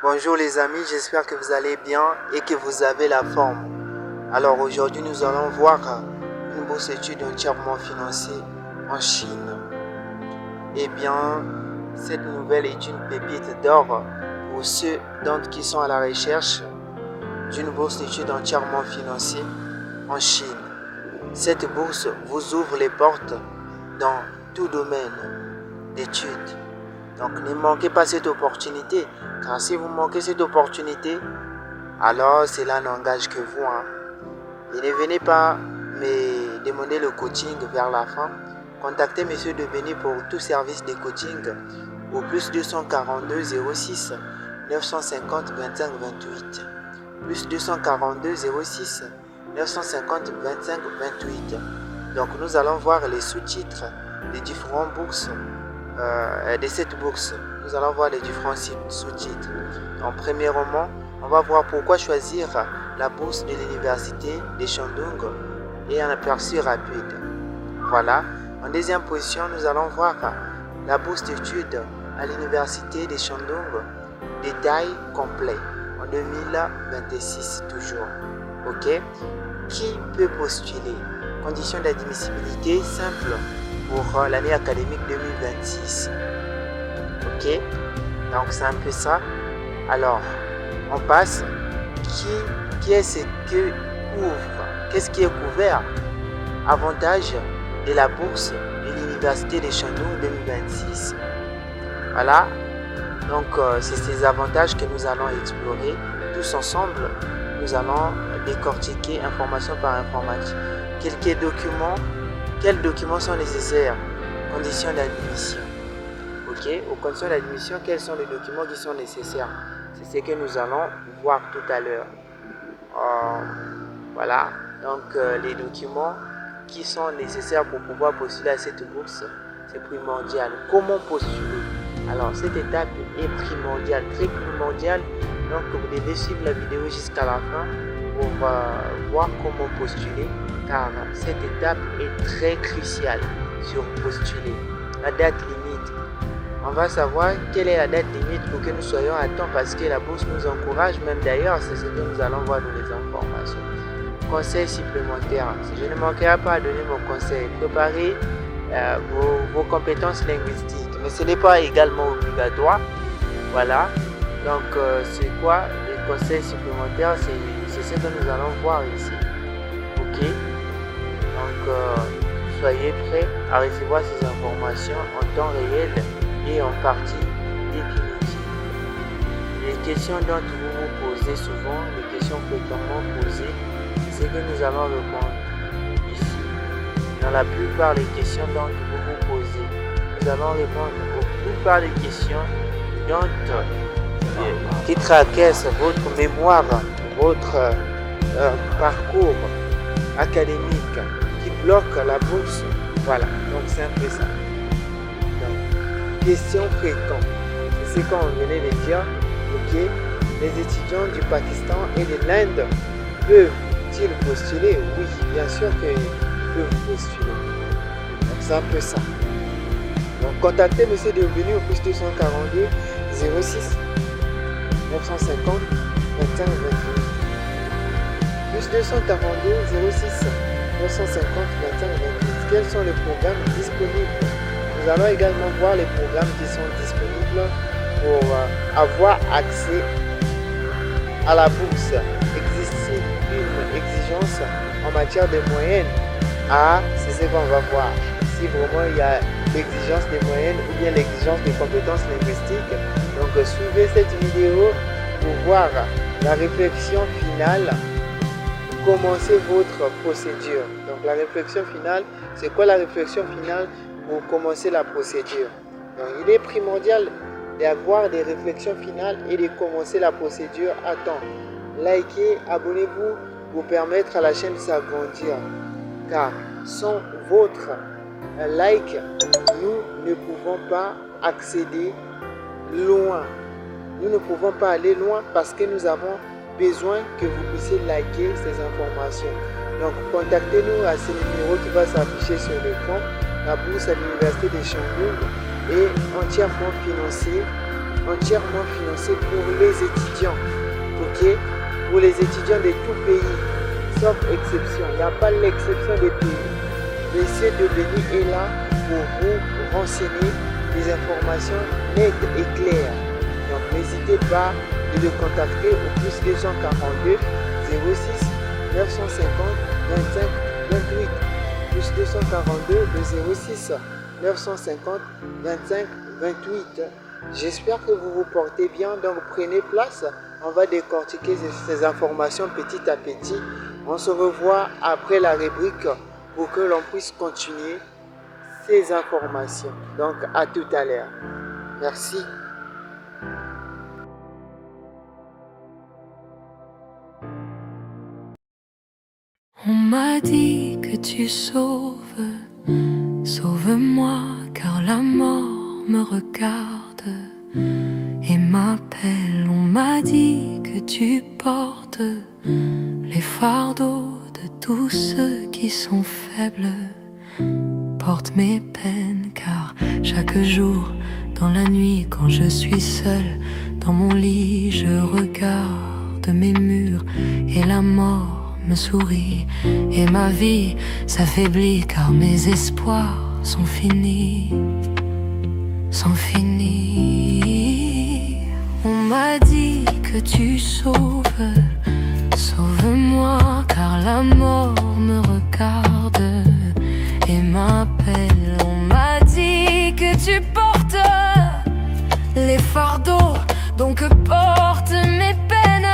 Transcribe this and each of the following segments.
Bonjour les amis, j'espère que vous allez bien et que vous avez la forme. Alors aujourd'hui nous allons voir une bourse étude entièrement financée en Chine. Eh bien, cette nouvelle est une pépite d'or pour ceux d'entre qui sont à la recherche d'une bourse d'études entièrement financée en Chine. Cette bourse vous ouvre les portes dans tout domaine d'études. Donc ne manquez pas cette opportunité, car si vous manquez cette opportunité, alors cela n'engage que vous. Et ne venez pas me demander le coaching vers la fin. Contactez M. Devenez pour tout service de coaching au plus 242 06 950 25 28. Plus 242 06 950 25 28. Donc nous allons voir les sous-titres des différentes bourses. De cette bourse, nous allons voir les différents sous-titres. Donc premièrement, on va voir pourquoi choisir la bourse de l'université de Shandong et un aperçu rapide. Voilà. En deuxième position, nous allons voir la bourse d'études à l'université de Shandong, détail complet en 2026 toujours. Ok. Qui peut postuler? Conditions d'admissibilité simple pour l'année académique 2026. Ok, donc c'est un peu ça. Alors, on passe. Qu'est-ce que couvre? Qu'est-ce qui est couvert? Avantage de la bourse de l'université de Shandong 2026. Voilà. Donc, c'est ces avantages que nous allons explorer tous ensemble. Nous allons décortiquer information par information. Quels documents sont nécessaires? Conditions d'admission. Ok, aux conditions d'admission, quels sont les documents qui sont nécessaires? C'est ce que nous allons voir tout à l'heure. Voilà, donc les documents qui sont nécessaires pour pouvoir postuler à cette bourse, c'est primordial. Comment postuler? Alors, cette étape est primordiale, très primordiale. Donc, vous devez suivre la vidéo jusqu'à la fin pour voir comment postuler, car cette étape est très cruciale sur postuler. La date limite. On va savoir quelle est la date limite pour que nous soyons à temps, parce que la bourse nous encourage, même d'ailleurs, c'est ce que nous allons voir dans les informations. Conseil supplémentaire. Je ne manquerai pas à donner mon conseil. Préparez vos compétences linguistiques, mais ce n'est pas également obligatoire. Voilà. Donc, c'est quoi les conseils supplémentaires? C'est ce que nous allons voir ici. Ok. Donc, soyez prêts à recevoir ces informations en temps réel et en partie définitive. Les questions dont vous vous posez souvent, les questions fréquemment posées, c'est ce que nous allons répondre ici. Dans la plupart des questions dont vous vous posez, nous allons répondre aux plupart des questions qui tracassent votre mémoire, votre parcours académique, qui bloquent la bourse. Voilà, donc c'est un peu ça. Donc, questions fréquentes. C'est ce qu'on venait de dire. Ok, les étudiants du Pakistan et de l'Inde peuvent-ils postuler? Oui, bien sûr qu'ils peuvent postuler. Donc c'est un peu ça. Donc contactez M. Devenu au plus 242 06 950 25 28. Plus 242 06 950 25 28. Quels sont les programmes disponibles? Nous allons également voir les programmes qui sont disponibles pour avoir accès à la bourse. Existe-t-il une exigence en matière de moyenne? C'est ce qu'on va voir. Si vraiment il y a l'exigence des moyennes ou bien l'exigence des compétences linguistiques. Donc suivez cette vidéo pour voir la réflexion finale. Commencez votre procédure. Donc la réflexion finale, c'est quoi la réflexion finale pour commencer la procédure? Donc il est primordial d'avoir des réflexions finales et de commencer la procédure à temps. Likez, abonnez-vous pour permettre à la chaîne de s'agrandir. Car sans votre like, nous ne pouvons pas accéder loin. Nous ne pouvons pas aller loin parce que nous avons besoin que vous puissiez liker ces informations. Donc, contactez-nous à ce numéro qui va s'afficher sur l'écran. La bourse à l'université de Shandong est entièrement financée entièrement financé pour les étudiants. Ok? Pour les étudiants de tout pays, sauf exception. Il n'y a pas l'exception des pays. Monsieur Debeni est là pour vous renseigner des informations nettes et claires. Donc n'hésitez pas de le contacter au plus 242 06 950 25 28. Plus 242 le 06 950 25 28. J'espère que vous vous portez bien, donc prenez place. On va décortiquer ces informations petit à petit. On se revoit après la rubrique pour que l'on puisse continuer ces informations. Donc à tout à l'heure. Merci. On m'a dit que tu sauves, sauve-moi car la mort me regarde et m'appelle. On m'a dit que tu portes les fardeaux de tous ceux qui sont faibles. Porte mes peines car chaque jour dans la nuit quand je suis seule dans mon lit je regarde mes murs et la mort me sourit et ma vie s'affaiblit car mes espoirs sont finis, sont finis. On m'a dit que tu sauves, sauve-moi car la mort me regarde et m'appelle. On m'a dit que tu portes les fardeaux, donc porte mes peines,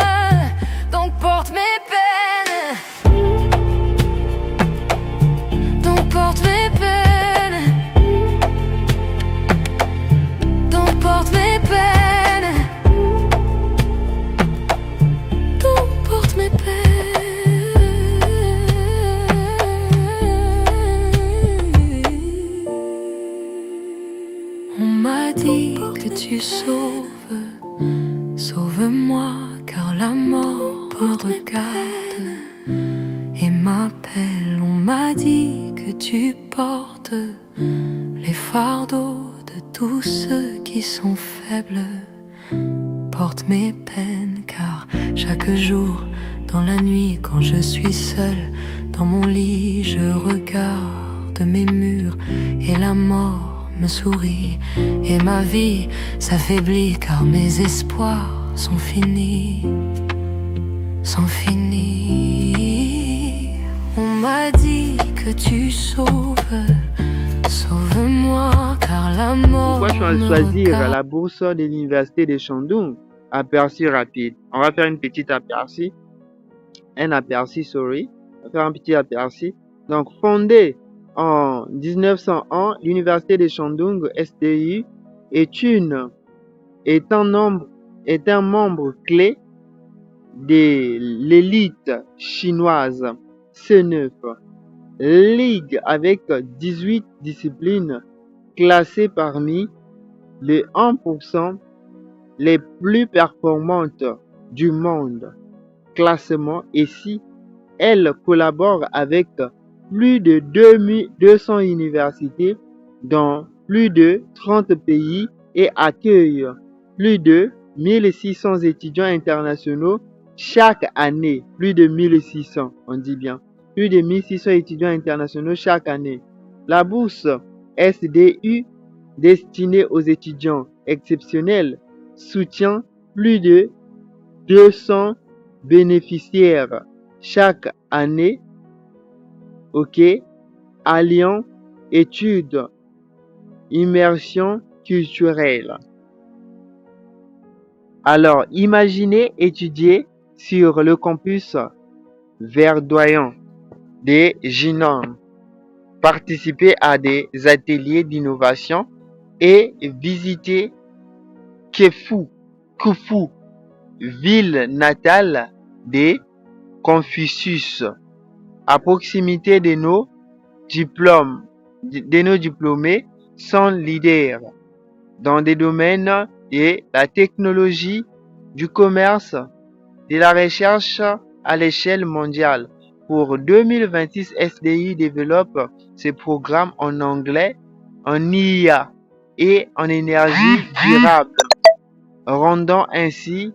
donc porte mes peines, donc porte mes peines, donc porte mes peines, donc porte mes peines. On m'a dit que tu sauves, sauve-moi car la mort me regarde et m'appelle. On m'a dit que tu portes les fardeaux de tous ceux qui sont faibles. Porte mes peines car chaque jour dans la nuit quand je suis seule dans mon lit je regarde mes murs et la mort me sourit et ma vie s'affaiblit car mes espoirs sont finis, sont finis. On m'a dit que tu sauves, sauve-moi car la mort Pourquoi me choisir regarde. la bourse de l'université de Shandong? Aperçu rapide. On va faire une petite aperçu. Un aperçu, sorry. On va faire un petit aperçu. Donc, fondée en 1901, l'université de Shandong, SDU, est un membre clé de l'élite chinoise C9, ligue avec 18 disciplines classées parmi les 1% les plus performantes du monde. Classement ici, elle collabore avec plus de 2200 universités dans plus de 30 pays et accueille plus de 1600 étudiants internationaux chaque année. Plus de 1600, on dit bien. Plus de 1600 étudiants internationaux chaque année. La bourse SDU, destinée aux étudiants exceptionnels, soutient plus de 200 bénéficiaires chaque année, ok, alliant études, immersion culturelle. Alors, imaginez étudier sur le campus verdoyant de Jinan, participer à des ateliers d'innovation et visiter Khufu, ville natale de Confucius, à proximité de nos diplômés sont leaders dans des domaines de la technologie, du commerce, de la recherche à l'échelle mondiale. Pour 2026, SDI développe ses programmes en anglais, en IA et en énergie durable. rendant ainsi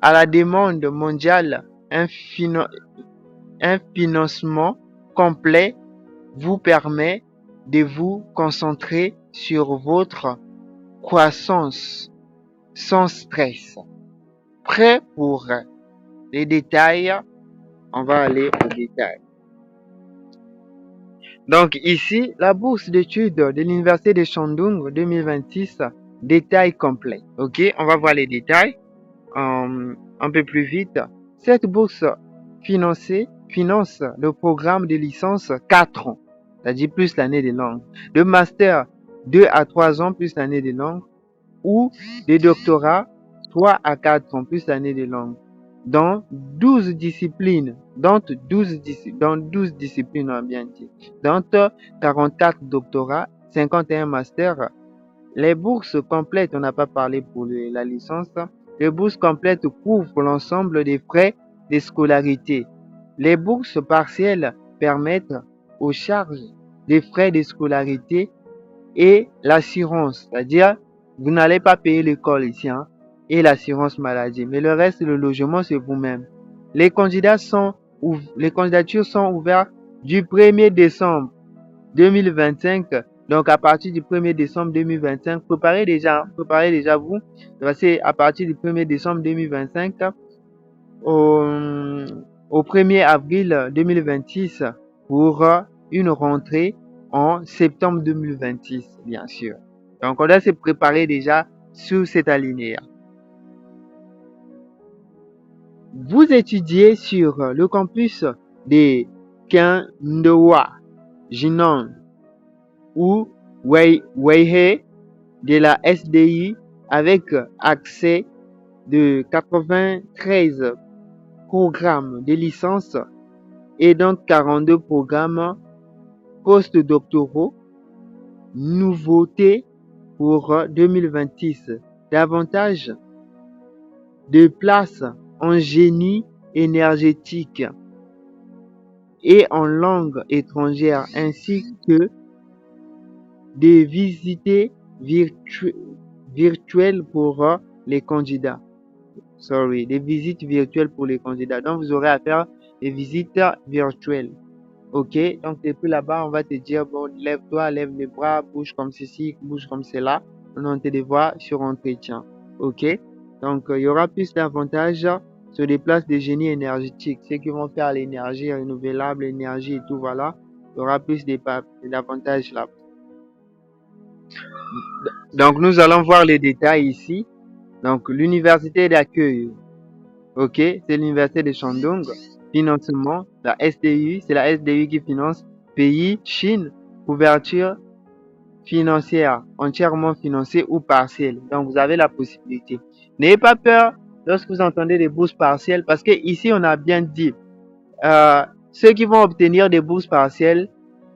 à la demande mondiale un financement complet vous permet de vous concentrer sur votre croissance sans stress. Prêt pour les détails? On va aller aux détails. Donc ici, la bourse d'études de l'Université de Shandong 2026, détail complet. Ok, on va voir les détails un peu plus vite. Cette bourse finance le programme de licence 4 ans, c'est-à-dire plus l'année de langue, de master 2 à 3 ans plus l'année de langue, ou de doctorat 3 à 4 ans plus l'année de langue, dans 12 disciplines, dans 12 disciplines, on a bien dit, dans 44 doctorats, 51 masters. Les bourses complètes, on n'a pas parlé pour la licence, les bourses complètes couvrent l'ensemble des frais de scolarité. Les bourses partielles permettent aux charges des frais de scolarité et l'assurance, c'est-à-dire vous n'allez pas payer l'école ici, hein, et l'assurance maladie, mais le reste, le logement, c'est vous-même. Les candidatures sont ouvertes du 1er décembre 2025. Donc, à partir du 1er décembre 2025, préparez déjà vous. C'est à partir du 1er décembre 2025 au 1er avril 2026 pour une rentrée en septembre 2026, bien sûr. Donc, on doit se préparer déjà sur cette alinéa. Vous étudiez sur le campus de Qingdao, Jinan ou Weihai de la SDI avec accès de 93 programmes de licence et donc 42 programmes postdoctoraux. Nouveauté pour 2026, davantage de places en génie énergétique et en langue étrangère, ainsi que des visites virtuelles pour les candidats. Des visites virtuelles pour les candidats. Donc, vous aurez à faire des visites virtuelles. Ok, donc depuis là-bas, on va te dire, bon, lève-toi, lève les bras, bouge comme ceci, bouge comme cela. On te voit sur entretien. Ok, donc il y aura plus d'avantages sur des places de génie énergétique. Ceux qui vont faire l'énergie renouvelable, l'énergie et tout, voilà. Il y aura plus d'avantages là. Donc, nous allons voir les détails ici. Donc, l'université d'accueil. Ok, c'est l'université de Shandong. Financement, la SDU, c'est la SDU qui finance. Pays, Chine, couverture financière, entièrement financée ou partielle. Donc, vous avez la possibilité. N'ayez pas peur lorsque vous entendez des bourses partielles, parce que ici, on a bien dit, ceux qui vont obtenir des bourses partielles,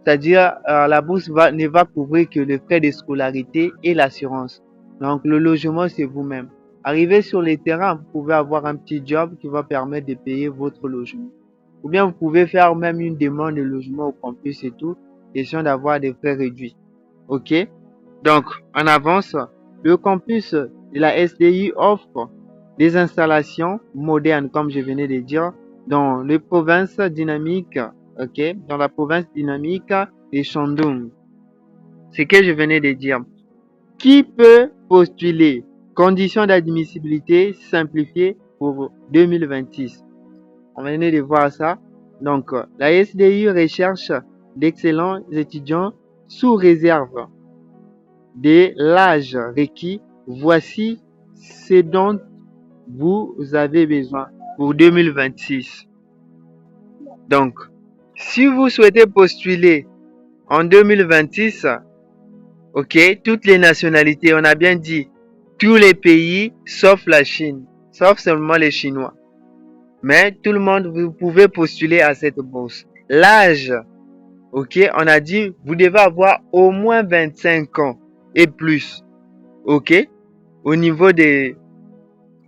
c'est-à-dire la bourse ne va couvrir que les frais de scolarité et l'assurance. Donc, le logement, c'est vous-même. Arrivé sur les terrains, vous pouvez avoir un petit job qui va permettre de payer votre logement. Ou bien vous pouvez faire même une demande de logement au campus et tout, question d'avoir des frais réduits. Ok? Donc, en avance, le campus de la SDI offre des installations modernes, comme je venais de dire, dans les provinces dynamiques, ok? Dans la province dynamique de Shandong. C'est ce que je venais de dire. Qui peut postuler? Conditions d'admissibilité simplifiées pour 2026. On venait de voir ça. Donc, la SDI recherche d'excellents étudiants sous réserve de l'âge requis. Voici ce dont vous avez besoin pour 2026. Donc, si vous souhaitez postuler en 2026, ok, toutes les nationalités, on a bien dit, tous les pays sauf la Chine, sauf seulement les Chinois. Mais tout le monde, vous pouvez postuler à cette bourse. L'âge, ok, on a dit, vous devez avoir au moins 25 ans et plus, ok, au niveau des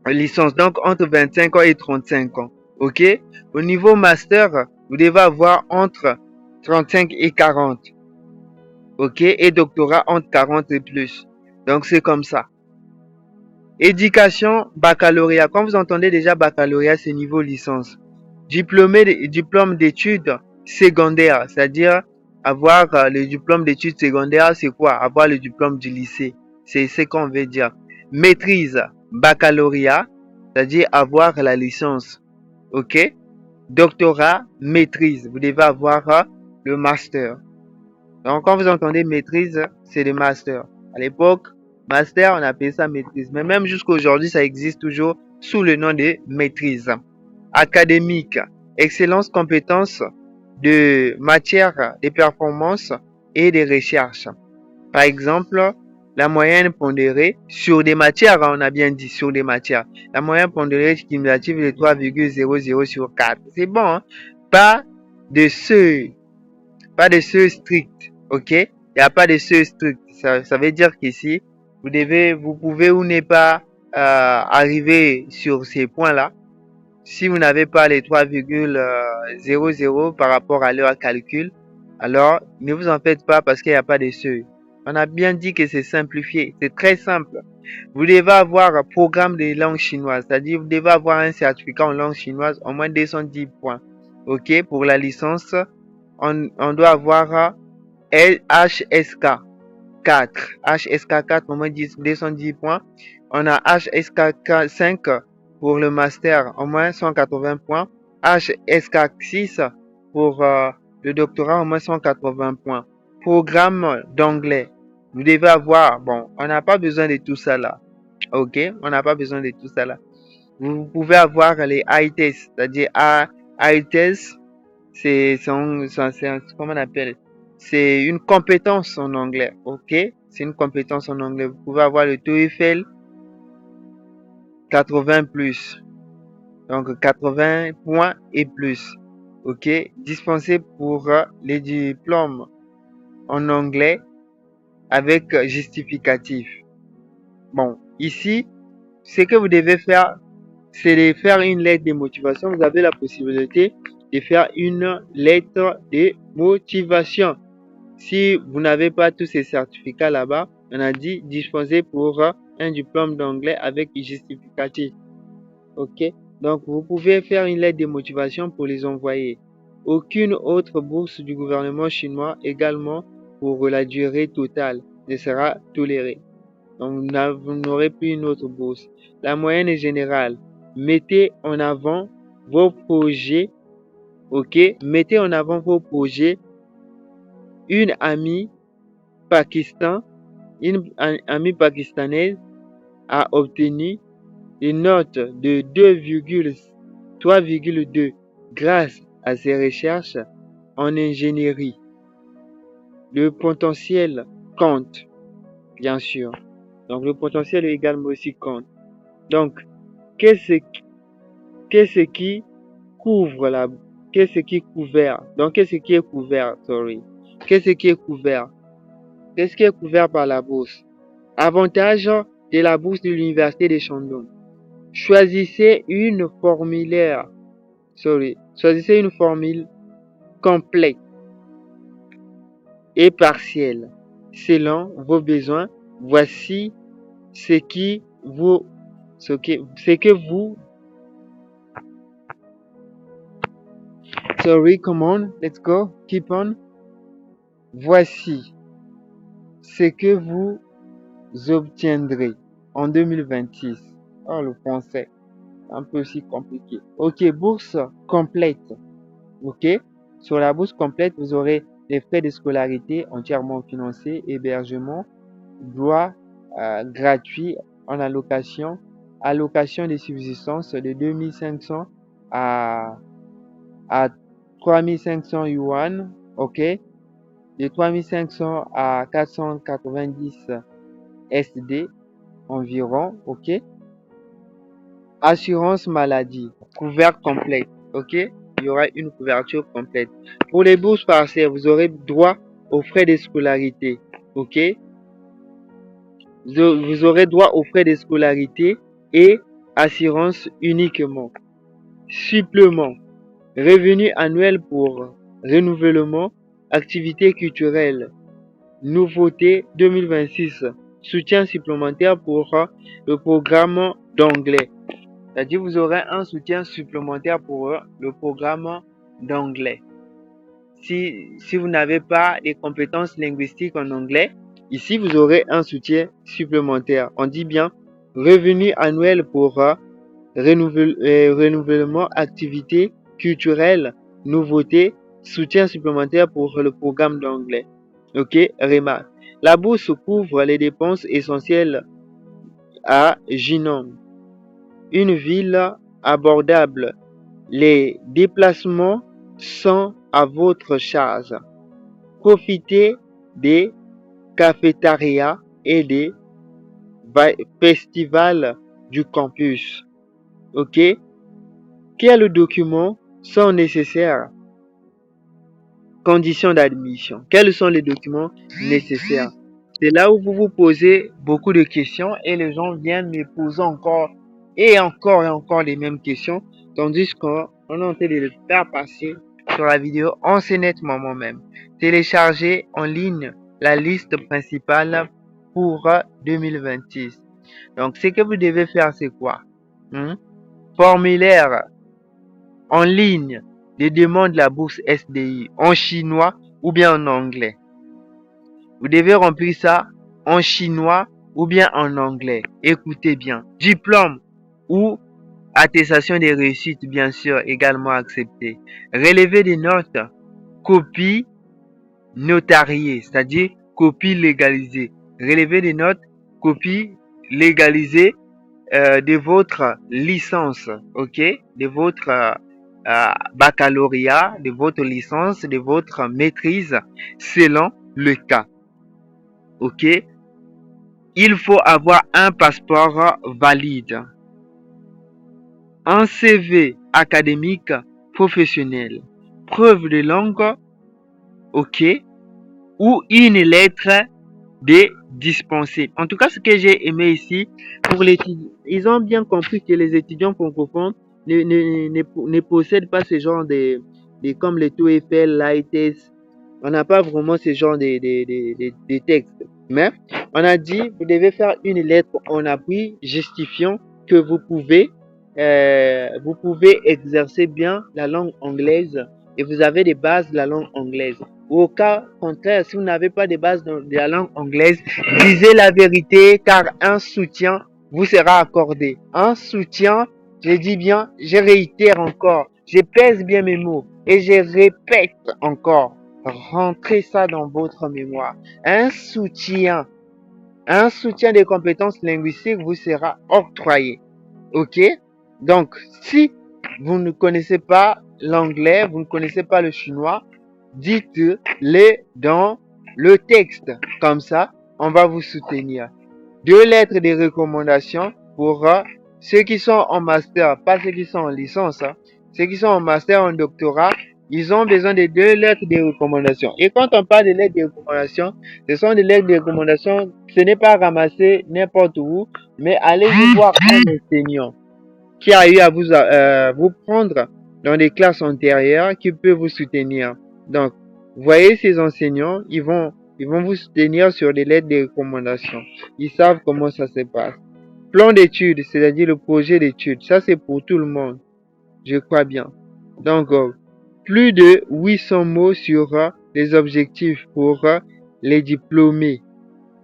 licences, donc entre 25 ans et 35 ans, ok. Au niveau master, vous devez avoir entre 35 et 40, ok, et doctorat entre 40 et plus. Donc c'est comme ça. Éducation, baccalauréat. Quand vous entendez déjà baccalauréat, c'est niveau licence. Diplôme d'études secondaires, c'est-à-dire avoir le diplôme d'études secondaires, c'est quoi? Avoir le diplôme du lycée. C'est ce qu'on veut dire. Maîtrise, baccalauréat, c'est-à-dire avoir la licence. Ok? Doctorat, maîtrise. Vous devez avoir le master. Donc, quand vous entendez maîtrise, c'est le master. À l'époque, master, on appelait ça maîtrise. Mais même jusqu'à aujourd'hui, ça existe toujours sous le nom de maîtrise. Académique, excellence, compétence de matière, de performance et de recherche. Par exemple, la moyenne pondérée sur des matières, on a bien dit sur des matières. La moyenne pondérée cumulative de 3,00 sur 4. C'est bon, hein? Pas de seuil strict, ok? Il n'y a pas de seuil strict. Ça veut dire qu'ici, vous pouvez ou ne pas arriver sur ces points-là. Si vous n'avez pas les 3,00 par rapport à leur calcul, alors ne vous en faites pas parce qu'il n'y a pas de seuil. On a bien dit que c'est simplifié, c'est très simple. Vous devez avoir un programme de langue chinoise, c'est-à-dire vous devez avoir un certificat en langue chinoise, au moins 210 points. Ok, pour la licence, on doit avoir HSK 4. HSK 4, au moins 210 points. On a HSK 5 pour le master, au moins 180 points. HSK 6 pour le doctorat, au moins 180 points. Programme d'anglais. Vous devez avoir, bon, on n'a pas besoin de tout ça là. Ok, on n'a pas besoin de tout ça là. Vous pouvez avoir les IELTS, c'est-à-dire IELTS, c'est comment on appelle? C'est une compétence en anglais, ok? C'est une compétence en anglais. Vous pouvez avoir le TOEFL 80 plus, donc 80 points et plus, ok? Dispensé pour les diplômes en anglais avec justificatif. Bon, ici, ce que vous devez faire, c'est de faire une lettre de motivation. Vous avez la possibilité de faire une lettre de motivation. Si vous n'avez pas tous ces certificats là-bas, on a dit disposer pour un diplôme d'anglais avec justificatif. Ok? Donc, vous pouvez faire une lettre de motivation pour les envoyer. Aucune autre bourse du gouvernement chinois également pour la durée totale ne sera tolérée. Donc, vous n'aurez plus une autre bourse. La moyenne est générale. Mettez en avant vos projets. Ok? Mettez en avant vos projets. Une amie pakistanaise a obtenu une note de 3,2 grâce à ses recherches en ingénierie. Le potentiel compte, bien sûr. Donc, le potentiel également aussi compte. Donc, qu'est-ce qui est couvert? Qu'est-ce qui est couvert? Qu'est-ce qui est couvert? Qu'est-ce qui est couvert par la bourse? Avantage de la bourse de l'université de Shandong. Choisissez une formule complète et partielle selon vos besoins. Voici ce que vous come on, let's go, keep on. Voici ce que vous obtiendrez en 2026. Oh, le français, un peu aussi compliqué. Ok, bourse complète. Ok, sur la bourse complète, vous aurez les frais de scolarité entièrement financés, hébergement, droit gratuit en allocation de subsistance de 2500 à 3500 yuan, ok, de 3500 à 490 SD environ, ok. Assurance maladie, couvert complète, ok. Il y aura une couverture complète. Pour les bourses partielles, vous aurez droit aux frais de scolarité, ok. Vous aurez droit aux frais de scolarité et assurance uniquement. Supplément, revenu annuel pour renouvellement, activité culturelle, nouveauté 2026, soutien supplémentaire pour le programme d'anglais. C'est-à-dire vous aurez un soutien supplémentaire pour le programme d'anglais. Si vous n'avez pas les compétences linguistiques en anglais, ici vous aurez un soutien supplémentaire. On dit bien revenu annuel pour renouvellement, activités culturelles, nouveautés, soutien supplémentaire pour le programme d'anglais. Ok, remarque. La bourse couvre les dépenses essentielles à Jinan, une ville abordable. Les déplacements sont à votre charge. Profitez des cafétérias et des festivals du campus. Ok? Quels documents sont nécessaires? Conditions d'admission. Quels sont les documents nécessaires? C'est là où vous vous posez beaucoup de questions et les gens viennent me poser encore et encore les mêmes questions, tandis qu'on est en train de le faire passer sur la vidéo enseignement moi-même. Télécharger en ligne la liste principale pour 2026. Donc, ce que vous devez faire, c'est quoi? Formulaire en ligne de demande de la bourse SDI en chinois ou bien en anglais. Vous devez remplir ça en chinois ou bien en anglais. Écoutez bien. Diplôme ou attestation des réussites, bien sûr, également accepté. Relevé des notes, copie notariée, c'est-à-dire copie légalisée. Relevé des notes, copie légalisée de votre licence, ok, de votre baccalauréat, de votre licence, de votre maîtrise, selon le cas, ok. Il faut avoir un passeport valide, un CV académique professionnel, preuve de langue, ok, ou une lettre de dispensée. En tout cas, ce que j'ai aimé ici, pour l'étudiant, ils ont bien compris que les étudiants francophones ne possèdent pas ce genre de comme les TOEFL, l'ITES. On n'a pas vraiment ce genre de textes. Mais on a dit, vous devez faire une lettre en appui justifiant que vous pouvez exercer bien la langue anglaise et vous avez des bases de la langue anglaise. Ou au cas contraire, si vous n'avez pas de bases de la langue anglaise, disez la vérité car un soutien vous sera accordé. Un soutien, je dis bien, je réitère encore, je pèse bien mes mots et je répète encore. Rentrez ça dans votre mémoire. Un soutien des compétences linguistiques vous sera octroyé. Ok? Donc, si vous ne connaissez pas l'anglais, vous ne connaissez pas le chinois, dites-le dans le texte. Comme ça, on va vous soutenir. 2 lettres de recommandation pour ceux qui sont en master, pas ceux qui sont en licence. Ceux qui sont en master, en doctorat, ils ont besoin de 2 lettres de recommandation. Et quand on parle de lettres de recommandation, ce sont des lettres de recommandation, ce n'est pas ramasser n'importe où, mais allez vous voir un enseignant qui a eu à vous prendre dans des classes antérieures, qui peut vous soutenir. Donc, voyez ces enseignants, ils vont vous soutenir sur des lettres de recommandation. Ils savent comment ça se passe. Plan d'études, c'est-à-dire le projet d'études, ça c'est pour tout le monde. Je crois bien. Donc, plus de 800 mots sur les objectifs pour les diplômés.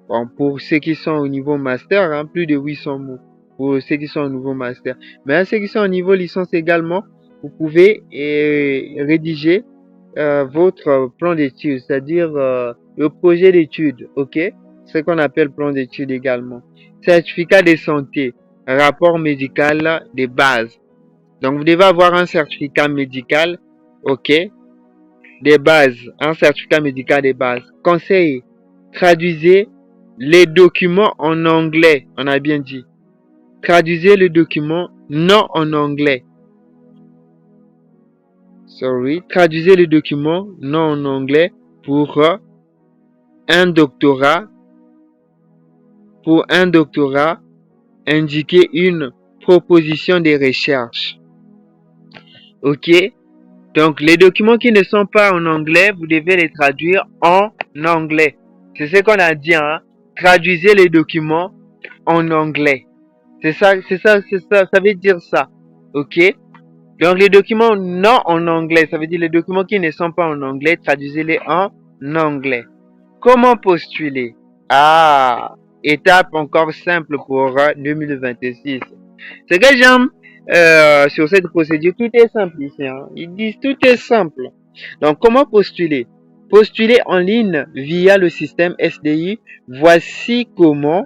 Bon, pour ceux qui sont au niveau master, plus de 800 mots pour ceux qui sont au niveau master. Mais ceux qui sont au niveau licence également, vous pouvez rédiger votre plan d'études, c'est-à-dire le projet d'études, ok? Ce qu'on appelle plan d'études également. Certificat de santé, rapport médical de base. Donc, vous devez avoir un certificat médical, ok, de base, un certificat médical de base. Conseil, traduisez les documents en anglais, on a bien dit. Traduisez le document non en anglais. Traduisez le document non en anglais pour un doctorat. Pour un doctorat, indiquez une proposition de recherche. Ok? Donc, les documents qui ne sont pas en anglais, vous devez les traduire en anglais. C'est ce qu'on a dit, traduisez les documents en anglais. C'est ça, ça veut dire ça. Ok? Donc les documents non en anglais, ça veut dire les documents qui ne sont pas en anglais, traduisez-les en anglais. Comment postuler? Ah, étape encore simple pour 2026. Ce que j'aime sur cette procédure, tout est simple ici. Hein. Ils disent tout est simple. Donc comment postuler? Postuler en ligne via le système SDI. Voici comment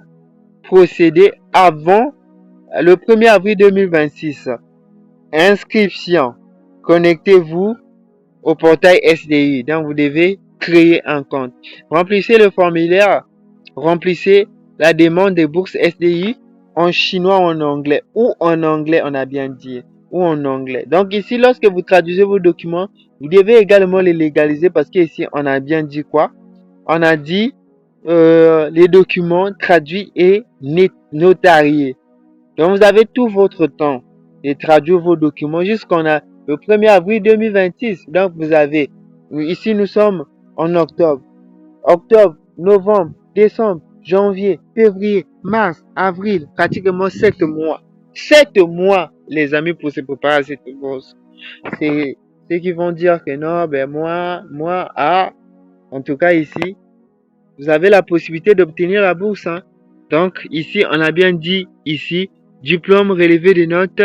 procéder avant le 1er avril 2026. Inscription. Connectez-vous au portail SDI. Donc, vous devez créer un compte. Remplissez le formulaire. Remplissez la demande des bourses SDI en chinois ou en anglais. Ou en anglais, on a bien dit. Ou en anglais. Donc, ici, lorsque vous traduisez vos documents, vous devez également les légaliser parce qu'ici, on a bien dit quoi? On a dit les documents traduits et notariés. Donc, vous avez tout votre temps de traduire vos documents jusqu'en le 1er avril 2026. Donc, vous avez, ici, nous sommes en octobre. Octobre, novembre, décembre, janvier, février, mars, avril, pratiquement 7 mois. 7 mois, les amis, pour se préparer à cette bourse. C'est ceux qui vont dire que non, ben en tout cas ici, vous avez la possibilité d'obtenir la bourse. Hein. Donc, ici, on a bien dit, ici, diplôme relevé de notes,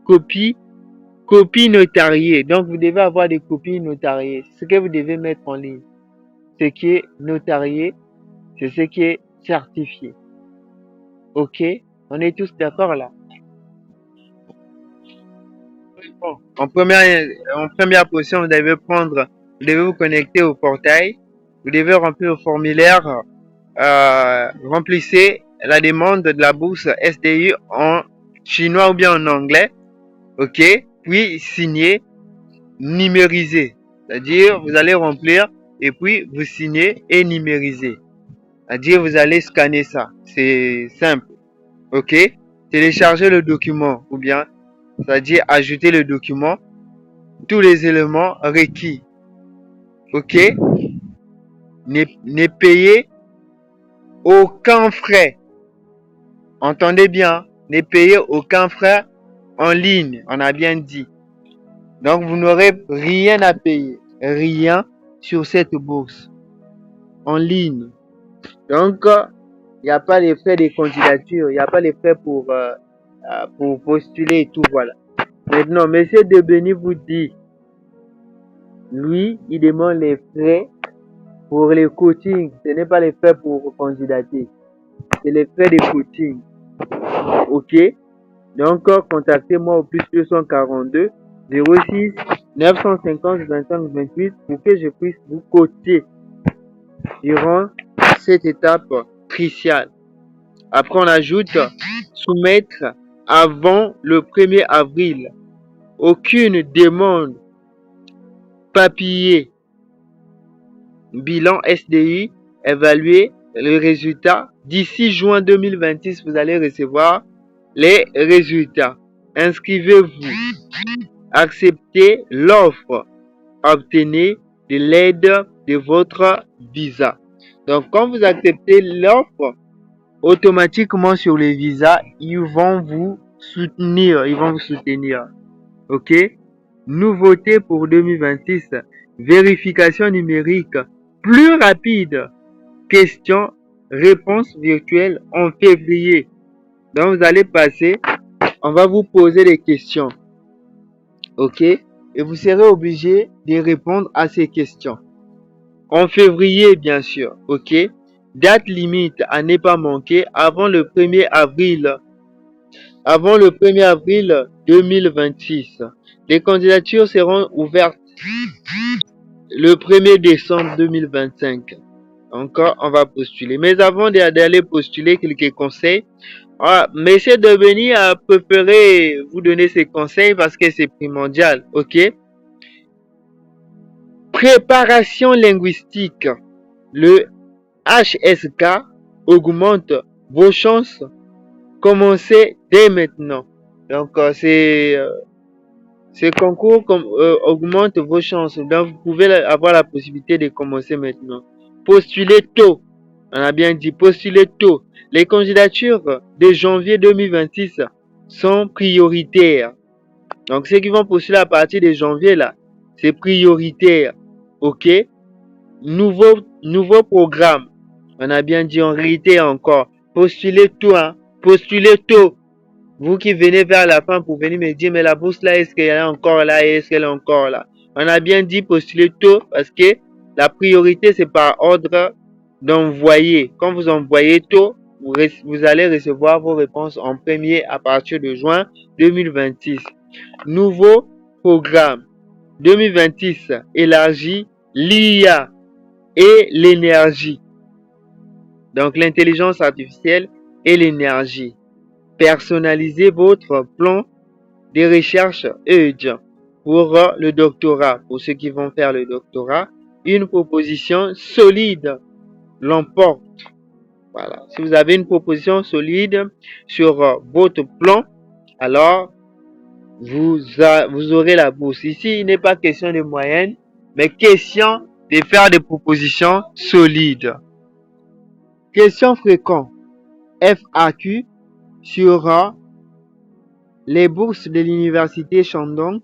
copie notariée. Donc, vous devez avoir des copies notariées. Ce que vous devez mettre en ligne. Ce qui est notarié, c'est ce qui est certifié. Ok? On est tous d'accord là? Bon, en première position, vous devez vous connecter au portail. Vous devez remplir le formulaire. Remplissez la demande de la bourse SDI en chinois ou bien en anglais. Ok? Puis signez, numériser. C'est-à-dire, vous allez remplir et puis vous signez et numériser. C'est-à-dire, vous allez scanner ça. C'est simple. Ok? Télécharger le document ou bien, c'est-à-dire ajouter le document, tous les éléments requis. Ok? Ne payez aucun frais. Entendez bien, ne payez aucun frais en ligne, on a bien dit. Donc, vous n'aurez rien à payer, rien sur cette bourse en ligne. Donc, il n'y a pas les frais de candidature, il n'y a pas les frais pour postuler et tout, voilà. Maintenant, monsieur Debeni vous dit, lui, il demande les frais pour les coachings. Ce n'est pas les frais pour candidater, c'est les frais de coaching. Ok? Donc, contactez-moi au plus 242 06 950 25 28 pour que je puisse vous coacher durant cette étape cruciale. Après, on ajoute soumettre avant le 1er avril. Aucune demande papier, bilan SDI, évaluer le résultat. D'ici juin 2026, vous allez recevoir les résultats. Inscrivez-vous. Acceptez l'offre. Obtenez de l'aide de votre visa. Donc, quand vous acceptez l'offre, automatiquement sur le visa, ils vont vous soutenir. Ok? Nouveauté pour 2026. Vérification numérique plus rapide. Question-réponse virtuelle en février. Donc, vous allez passer, on va vous poser des questions. Ok? Et vous serez obligé de répondre à ces questions. En février, bien sûr. Ok? Date limite à ne pas manquer avant le 1er avril. Avant le 1er avril 2026. Les candidatures seront ouvertes le 1er décembre 2025. Encore, on va postuler. Mais avant d'aller postuler, quelques conseils. Monsieur Debeni a préféré vous donner ces conseils parce que c'est primordial. Ok? Préparation linguistique. Le HSK augmente vos chances. Commencez dès maintenant. Donc, ce concours augmente vos chances. Donc, vous pouvez avoir la possibilité de commencer maintenant. Postulez tôt. On a bien dit postuler tôt. Les candidatures de janvier 2026 sont prioritaires. Donc, ceux qui vont postuler à partir de janvier, là, c'est prioritaire. OK? Nouveau programme. On a bien dit en réalité encore. Postulez tôt, hein. Postulez tôt. Vous qui venez vers la fin pour venir me dire, mais la bourse là, est-ce qu'elle est encore là? Est-ce qu'elle est encore là? On a bien dit postuler tôt parce que la priorité, c'est par ordre d'envoyer. Quand vous envoyez tôt, vous allez recevoir vos réponses en premier à partir de juin 2026. Nouveau programme 2026 élargi l'IA et l'énergie. Donc l'intelligence artificielle et l'énergie. Personnalisez votre plan de recherche EUD pour le doctorat. Pour ceux qui vont faire le doctorat, une proposition solide l'emporte. Voilà. Si vous avez une proposition solide sur votre plan, alors vous aurez la bourse. Ici, il n'est pas question de moyenne, mais question de faire des propositions solides. Question fréquente. FAQ sur les bourses de l'université Shandong,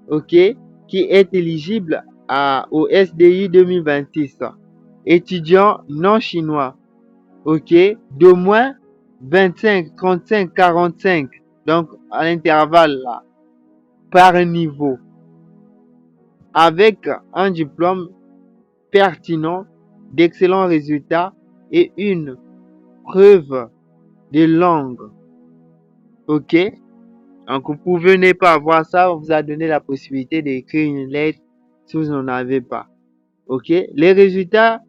ok, qui est éligible au SDI 2026. Étudiants non chinois, ok, d'au moins 25, 35, 45, donc à l'intervalle là, par niveau, avec un diplôme pertinent, d'excellents résultats et une preuve de langue, ok. Donc, vous pouvez pas avoir ça, on vous a donné la possibilité d'écrire une lettre si vous n'en avez pas. Ok? Les résultats,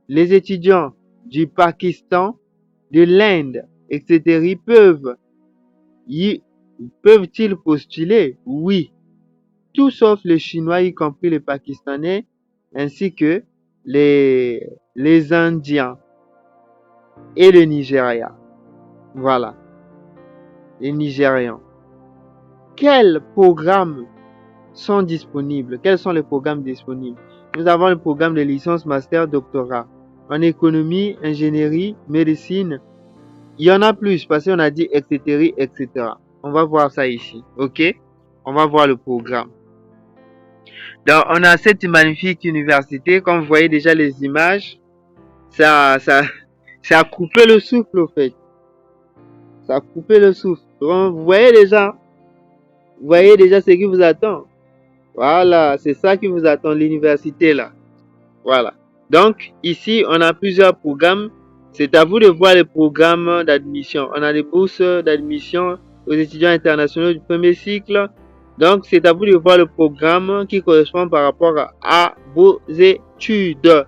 les étudiants du Pakistan, de l'Inde, etc. peuvent-ils postuler? Oui. Tout sauf les Chinois, y compris les Pakistanais, ainsi que les Indiens et le Nigeria. Voilà. Les Nigérians. Quels programmes sont disponibles? Quels sont les programmes disponibles? Nous avons le programme de licence, master, doctorat en économie, ingénierie, médecine. Il y en a plus parce qu'on a dit etc., etc. On va voir ça ici, ok? On va voir le programme. Donc, on a cette magnifique université. Comme vous voyez déjà les images, ça a coupé le souffle, au fait. Ça a coupé le souffle. Donc, vous voyez déjà ce qui vous attend. Voilà, c'est ça qui vous attend, l'université là. Voilà. Donc, ici, on a plusieurs programmes. C'est à vous de voir les programmes d'admission. On a des bourses d'admission aux étudiants internationaux du premier cycle. Donc, c'est à vous de voir le programme qui correspond par rapport à vos études.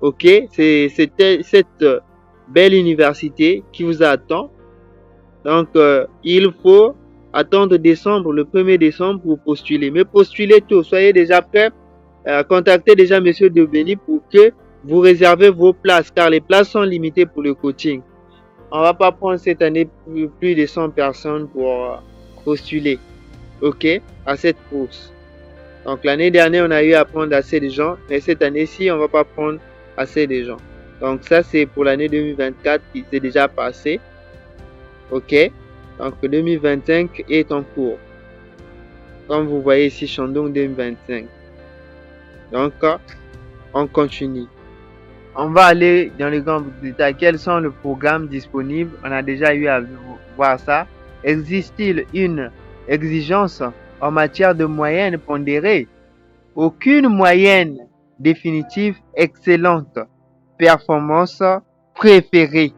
Ok? C'est cette belle université qui vous attend. Donc, il faut attendre décembre, le 1er décembre pour postuler. Mais postulez tôt, soyez déjà prêts. Contactez déjà Monsieur Debeni pour que vous réservez vos places, car les places sont limitées pour le coaching. On va pas prendre cette année plus de 100 personnes pour postuler, ok, à cette course. Donc l'année dernière, on a eu à prendre assez de gens, mais cette année-ci, on va pas prendre assez de gens. Donc ça, c'est pour l'année 2024 qui s'est déjà passé, ok. Donc 2025 est en cours. Comme vous voyez ici, Shandong 2025. Donc, on continue. On va aller dans les grands détails. Quels sont les programmes disponibles? On a déjà eu à voir ça. Existe-t-il une exigence en matière de moyenne pondérée? Aucune moyenne définitive excellente. Performance préférée.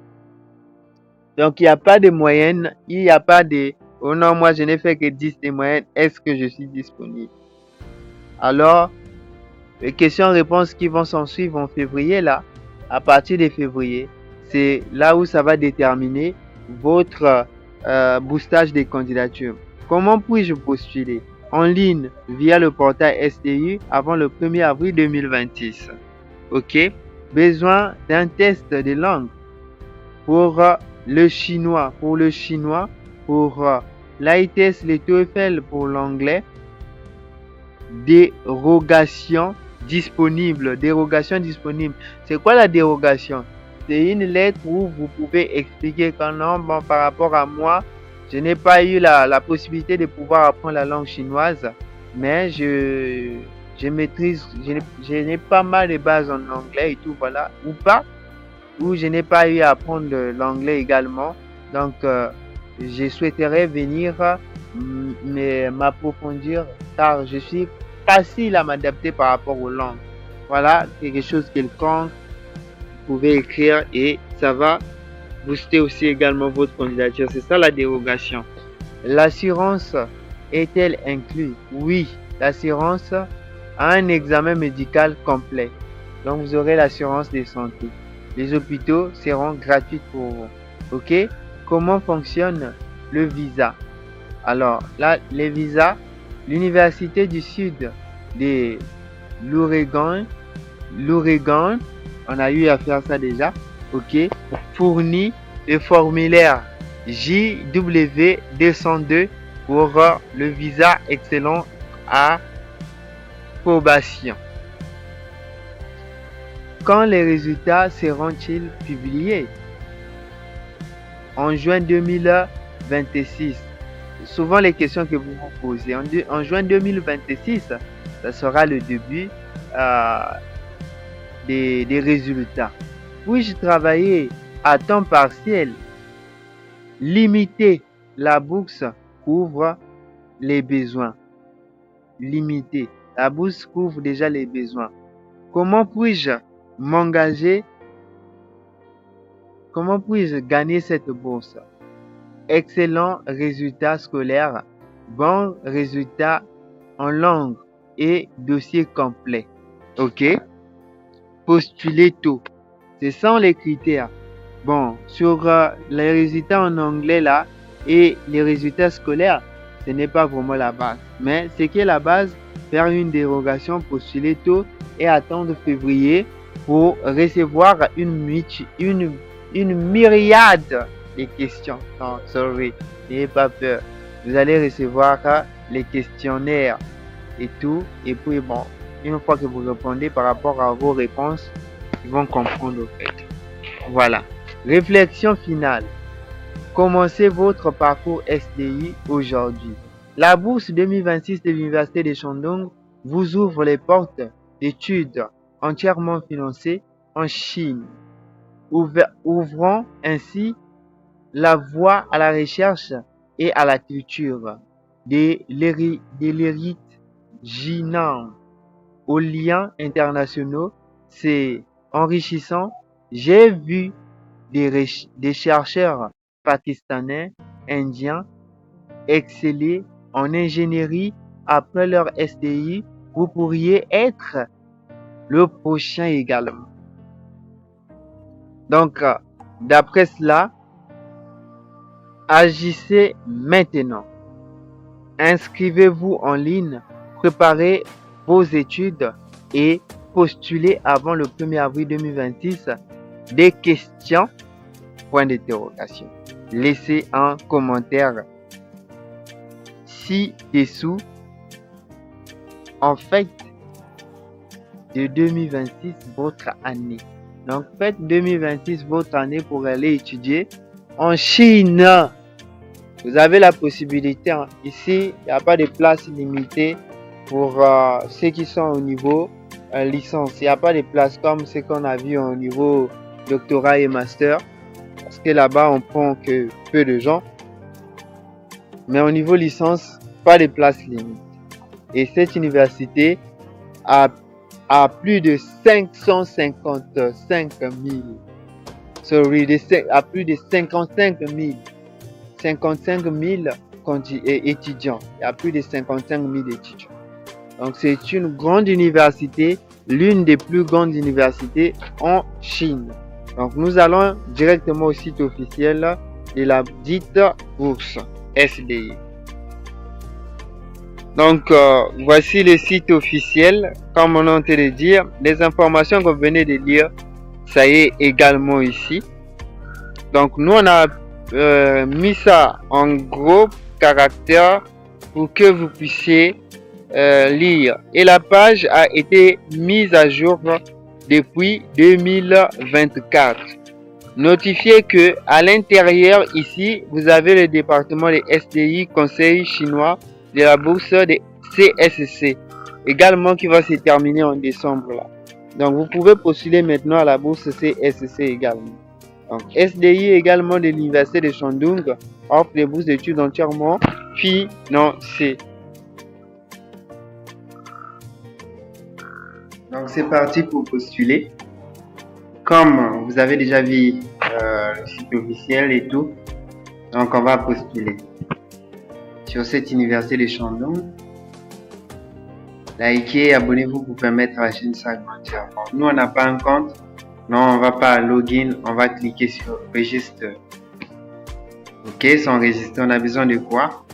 Donc, il n'y a pas de moyenne. Il n'y a pas de... Oh non, moi, je n'ai fait que 10 de moyenne. Est-ce que je suis disponible? Alors, les questions-réponses qui vont s'en suivre en février, là, à partir de février, c'est là où ça va déterminer votre boostage des candidatures. Comment puis-je postuler? En ligne, via le portail STU avant le 1er avril 2026. Ok? Besoin d'un test de langue pour le chinois, pour l'ITS, le TOEFL pour l'anglais. Dérogation disponible, dérogation disponible. C'est quoi la dérogation? C'est une lettre où vous pouvez expliquer que non, bon, par rapport à moi, je n'ai pas eu la possibilité de pouvoir apprendre la langue chinoise, mais je maîtrise, je n'ai pas mal de bases en anglais et tout, voilà, ou pas, ou je n'ai pas eu à apprendre l'anglais également. Donc, je souhaiterais venir m'approfondir car je suis facile à m'adapter par rapport aux langues. Voilà, quelque chose quelconque, vous pouvez écrire et ça va booster aussi également votre candidature. C'est ça la dérogation. L'assurance est-elle inclue? Oui, l'assurance a un examen médical complet. Donc vous aurez l'assurance de santé. Les hôpitaux seront gratuits pour vous. Ok? Comment fonctionne le visa? Alors là, les visas, l'Université du Sud de l'Oregon, on a eu à faire ça déjà, ok, fournit le formulaire JW202 pour le visa excellent approbation. Quand les résultats seront-ils publiés? En juin 2026. Souvent les questions que vous vous posez. En juin 2026, ça sera le début des résultats. Puis-je travailler à temps partiel? Limité. La bourse couvre les besoins. Limité. La bourse couvre déjà les besoins. Comment puis-je m'engager? Comment puis-je gagner cette bourse? Excellent résultat scolaire, bon résultat en langue et dossier complet. Ok? Postuler tôt. Ce sont les critères. Bon, sur les résultats en anglais là et les résultats scolaires, ce n'est pas vraiment la base. Mais ce qui est la base, faire une dérogation, postuler tôt et attendre février pour recevoir une myriade de questions. Non, sorry, n'ayez pas peur. Vous allez recevoir les questionnaires et tout. Et puis bon, une fois que vous répondez par rapport à vos réponses, ils vont comprendre au fait. Voilà. Réflexion finale. Commencez votre parcours SDI aujourd'hui. La bourse 2026 de l'Université de Shandong vous ouvre les portes d'études entièrement financées en Chine, ouvrant ainsi la voie à la recherche et à la culture de l'élite Jinan aux liens internationaux. C'est enrichissant. J'ai vu des chercheurs pakistanais, indiens exceller en ingénierie après leur SDI. Vous pourriez être le prochain également. Donc, d'après cela, agissez maintenant. Inscrivez-vous en ligne, préparez vos études et postulez avant le 1er avril 2026. Des questions? Point d'interrogation. Laissez un commentaire ci-dessous. En fait, de 2026, votre année. Donc, faites 2026 votre année pour aller étudier en Chine. Vous avez la possibilité. Ici, il n'y a pas de place limitée pour ceux qui sont au niveau licence. Il n'y a pas de place comme ce qu'on a vu au niveau doctorat et master. Parce que là-bas, on prend que peu de gens. Mais au niveau licence, pas de place limite. Et cette université a plus de 555 000. À plus de 55 000 étudiants. Il y a plus de 55 000 étudiants. Donc c'est une grande université, l'une des plus grandes universités en Chine. Donc nous allons directement au site officiel de la dite bourse SDI. Donc voici le site officiel. Comme on a entendu dire, les informations que vous venez de lire, ça y est également ici. Donc nous on a mis ça en gros caractère pour que vous puissiez lire. Et la page a été mise à jour depuis 2024. Notifiez que à l'intérieur ici, vous avez le département des SDI, Conseil chinois de la bourse des CSC, également qui va se terminer en décembre là. Donc vous pouvez postuler maintenant à la bourse CSC également. Donc SDI également de l'université de Shandong offre des bourses d'études entièrement financées. Donc c'est parti pour postuler. Comme vous avez déjà vu le site officiel et tout, donc on va postuler sur cette université de Shandong. Likez, abonnez-vous pour permettre à la chaîne de s'agrandir. Bon, nous on n'a pas un compte, non on va pas à login, on va cliquer sur registre. Ok, sans registre, on a besoin de quoi?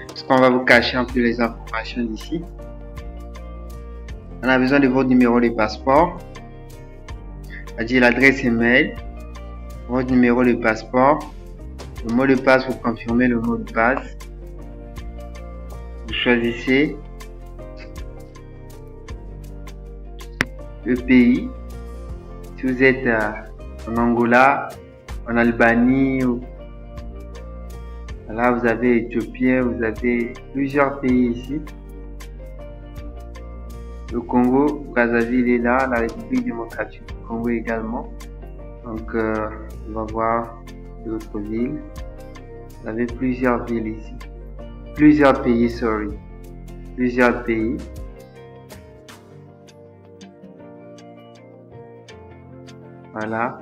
Parce qu'on va vous cacher un peu les informations d'ici. On a besoin de votre numéro de passeport, c'est-à-dire l'adresse email, votre numéro de passeport, le mot de passe pour confirmer le mot de passe. Vous choisissez le pays. Si vous êtes en Angola, en Albanie, là vous avez Éthiopie, vous avez plusieurs pays ici. Le Congo, Brazzaville est là, la République démocratique du Congo également. Donc on va voir d'autres villes. Vous avez plusieurs villes ici. Plusieurs pays. Voilà.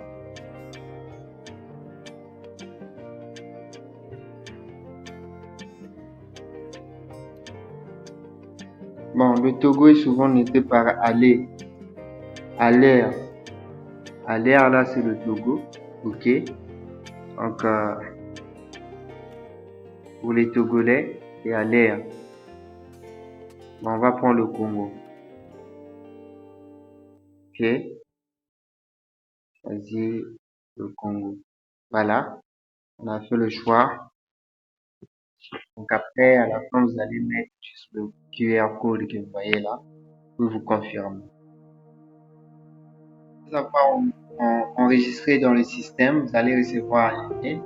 Bon, le Togo est souvent noté par aller. À l'air. À l'air, là, c'est le Togo. Ok. Donc, pour les Togolais, c'est à l'air. Bon, on va prendre le Congo. Ok. Vas-y, le Congo. Voilà. On a fait le choix. Donc après, à la fin, vous allez mettre juste le QR code que vous voyez là pour vous confirmer. Après avoir enregistré dans le système, vous allez recevoir un email.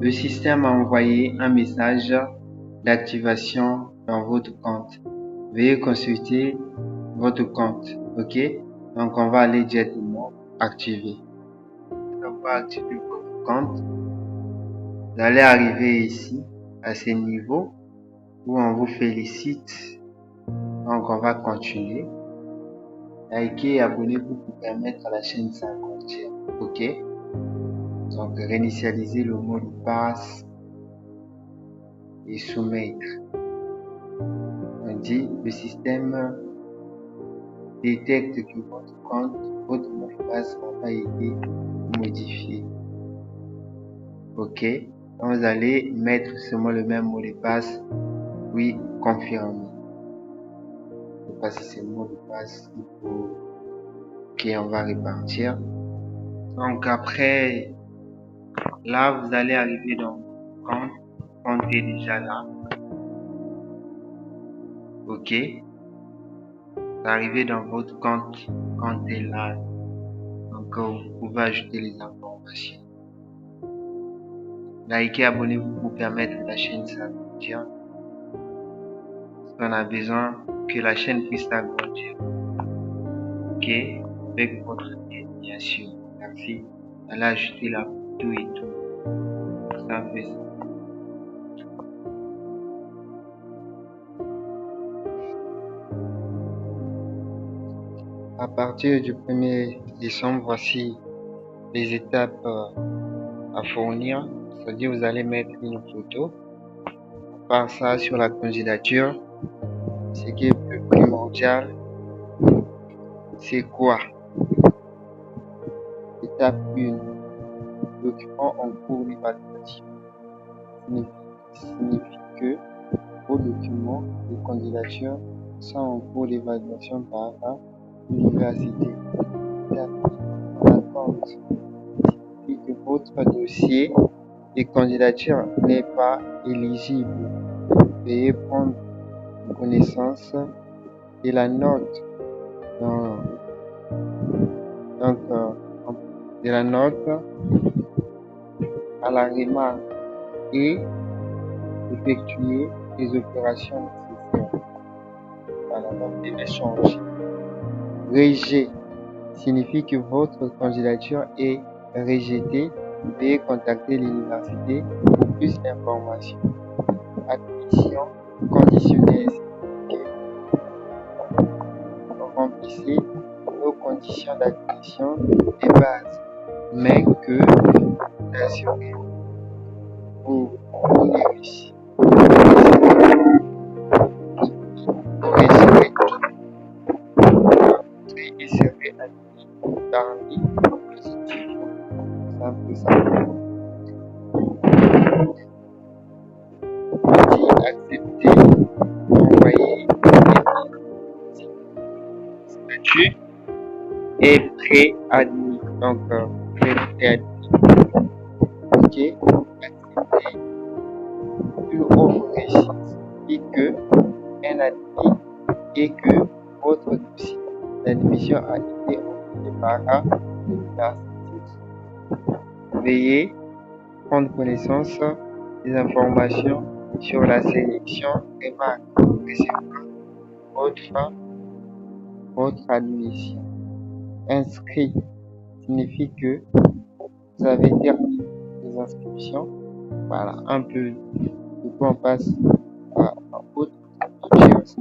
Le système a envoyé un message d'activation dans votre compte. Veuillez consulter votre compte. Ok? Donc on va aller directement activer. On va activer votre compte. Vous allez arriver ici à ce niveau où on vous félicite. Donc on va continuer. Likez et abonnez-vous pour permettre à la chaîne de s'agrandir. Ok? Donc réinitialiser le mot de passe et soumettre. On dit le système détecte que votre compte, votre mot de passe n'a pas été modifié. Ok? Donc vous allez mettre seulement le même mot de passe, oui, confirmer. Je ne sais pas si c'est le mot de passe. Ok, on va repartir. Donc après, là vous allez arriver dans le compte. Le compte est déjà là. Ok. Vous arrivez dans votre compte. Le compte est là. Donc vous pouvez ajouter les informations. Likez, abonnez-vous pour permettre à la chaîne de s'agrandir. On a besoin que la chaîne puisse s'agrandir. Ok, avec votre aide, bien sûr. Merci. Allez ajouter la photo et tout. Ça fait ça. À partir du 1er décembre, voici les étapes à fournir. C'est-à-dire vous allez mettre une photo. À part ça, sur la candidature, ce qui est plus primordial, c'est quoi? Étape 1. Document en cours d'évaluation. Signifie que vos documents de candidature sont en cours d'évaluation par l'université. L'attente signifie que votre dossier de candidature n'est pas éligible. Veuillez prendre de connaissance et la note. Donc, de la note à la remarque et effectuer les opérations nécessaires. Voilà, donc de l'échange. Rejet signifie que votre candidature est rejetée. Veuillez contacter l'université pour plus d'informations. Admission conditionnelle. Remplissez nos conditions d'admission de base, mais que vous assurez vous réussirez et serez admis parmi les étudiants. C'est un peu ça. Dit accepter, envoyer statut et préadmis. Donc, préadmis. Ok, accepter une offre réussite et que un admis et que votre dossier d'admission a été envoyé par l'université. Veuillez prendre connaissance des informations sur la sélection et recevoir votre admission. Inscrit signifie que vous avez terminé les inscriptions. Voilà, un peu. Du coup, on passe à autre chose.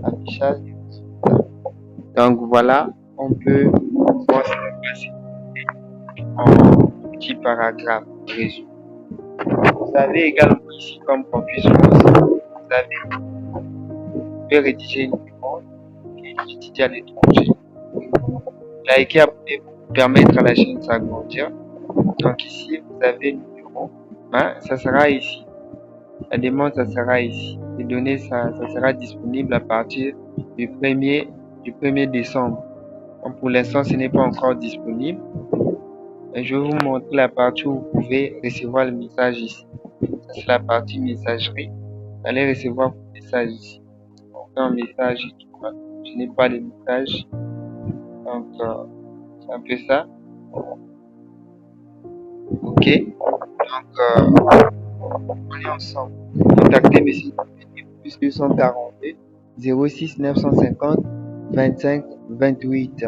Affichage des résultats. Donc voilà, on peut passer en petit paragraphe résumé. Vous avez également ici comme confusion aussi. Vous pouvez rédiger une demande qui est étudiée à l'étranger. Liker peut permettre à la chaîne de s'agrandir. Donc ici, vous avez le numéro. Ça sera ici. La demande, ça sera ici. Les données, ça sera disponible à partir du 1er décembre. Donc pour l'instant, ce n'est pas encore disponible. Je vais vous montrer la partie où vous pouvez recevoir le message ici. Ça, c'est la partie messagerie. Vous allez recevoir vos messages ici. On fait un message et tout. Je n'ai pas de message. Donc, c'est un peu ça. Ok. Donc, on est ensemble. Contactez M. plus 242 06 950 25 28.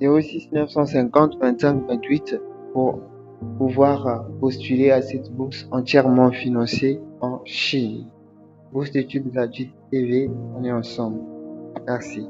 06 950 25 28 pour pouvoir postuler à cette bourse entièrement financée en Chine. Bourse d'études gratuites TV, on est ensemble. Merci.